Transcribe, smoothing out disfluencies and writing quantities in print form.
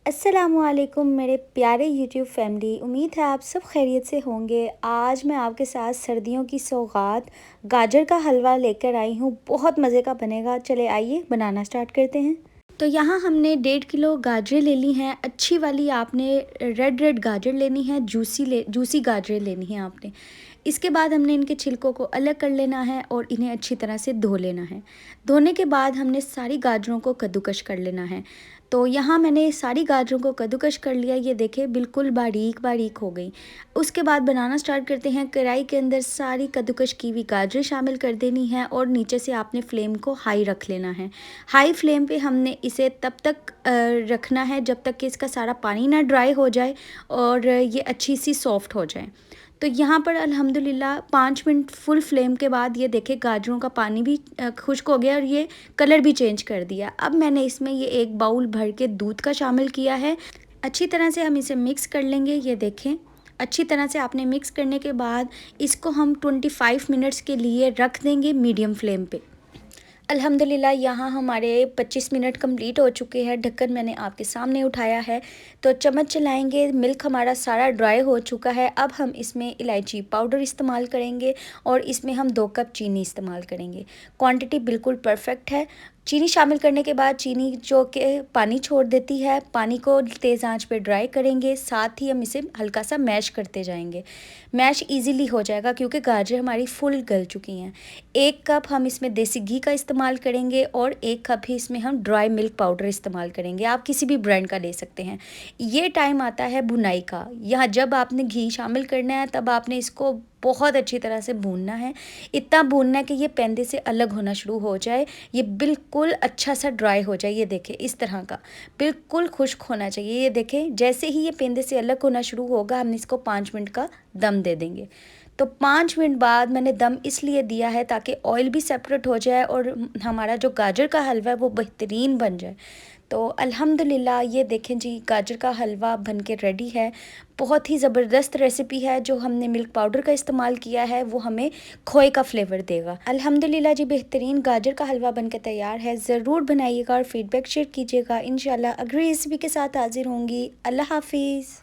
अस्सलामुअलैकुम मेरे प्यारे यूट्यूब फैमिली। उम्मीद है आप सब खैरियत से होंगे। आज मैं आपके साथ सर्दियों की सौगात गाजर का हलवा लेकर आई हूँ। बहुत मज़े का बनेगा। चले आइए बनाना स्टार्ट करते हैं। तो यहाँ हमने 1.5 किलो गाजरें ले ली हैं। अच्छी वाली आपने रेड गाजर लेनी है, जूसी गाजरें लेनी है आपने। इसके बाद हमने इनके छिलकों को अलग कर लेना है और इन्हें अच्छी तरह से धो लेना है। धोने के बाद हमने सारी गाजरों को कद्दूकश कर लेना है। तो यहाँ मैंने सारी गाजरों को कद्दूकश कर लिया। ये देखें बिल्कुल बारीक बारीक हो गई। उसके बाद बनाना स्टार्ट करते हैं। कढ़ाई के अंदर सारी कद्दूकश की हुई गाजरें शामिल कर देनी है और नीचे से आपने फ्लेम को हाई रख लेना है। हाई फ्लेम पे हमने इसे तब तक रखना है जब तक कि इसका सारा पानी ना ड्राई हो जाए और ये अच्छी सी सॉफ्ट हो जाए। तो यहाँ पर अल्हम्दुलिल्लाह 5 मिनट फुल फ्लेम के बाद ये देखें गाजरों का पानी भी खुश्क हो गया और ये कलर भी चेंज कर दिया। अब मैंने इसमें ये 1 बाउल भर के दूध का शामिल किया है। अच्छी तरह से हम इसे मिक्स कर लेंगे। ये देखें अच्छी तरह से आपने मिक्स करने के बाद इसको हम 25 मिनट्स के लिए रख देंगे मीडियम फ्लेम पे। अल्हम्दुलिल्लाह यहाँ हमारे 25 मिनट कंप्लीट हो चुके हैं। ढक्कन मैंने आपके सामने उठाया है तो चम्मच चलाएंगे। मिल्क हमारा सारा ड्राई हो चुका है। अब हम इसमें इलायची पाउडर इस्तेमाल करेंगे और इसमें हम 2 कप चीनी इस्तेमाल करेंगे। क्वांटिटी बिल्कुल परफेक्ट है। चीनी शामिल करने के बाद चीनी जो कि पानी छोड़ देती है, पानी को तेज़ आंच पे ड्राई करेंगे। साथ ही हम इसे हल्का सा मैश करते जाएंगे। मैश इजीली हो जाएगा क्योंकि गाजर हमारी फुल गल चुकी हैं। 1 कप हम इसमें देसी घी का इस्तेमाल करेंगे और 1 कप ही इसमें हम ड्राई मिल्क पाउडर इस्तेमाल करेंगे। आप किसी भी ब्रांड का ले सकते हैं। ये टाइम आता है भुनाई का। यहाँ जब आपने घी शामिल करना है तब आपने इसको बहुत अच्छी तरह से भूनना है। इतना भूनना है कि ये पेंदे से अलग होना शुरू हो जाए। ये बिल्कुल अच्छा सा ड्राई हो जाए। ये देखें इस तरह का बिल्कुल खुश्क होना चाहिए। ये देखें जैसे ही ये पेंदे से अलग होना शुरू होगा हम इसको 5 मिनट का दम दे देंगे। तो 5 मिनट बाद मैंने दम इसलिए दिया है ताकि ऑयल भी सेपरेट हो जाए और हमारा जो गाजर का हलवा है वो बेहतरीन बन जाए। तो अल्हम्दुलिल्लाह ये देखें जी गाजर का हलवा बन के रेडी है। बहुत ही ज़बरदस्त रेसिपी है। जो हमने मिल्क पाउडर का इस्तेमाल किया है वो हमें खोए का फ्लेवर देगा। अल्हम्दुलिल्लाह जी बेहतरीन गाजर का हलवा बन के तैयार है। ज़रूर बनाइएगा और फीडबैक शेयर कीजिएगा। इंशाल्लाह अगली रेसिपी के साथ हाजिर होंगी। अल्लाह हाफिज़।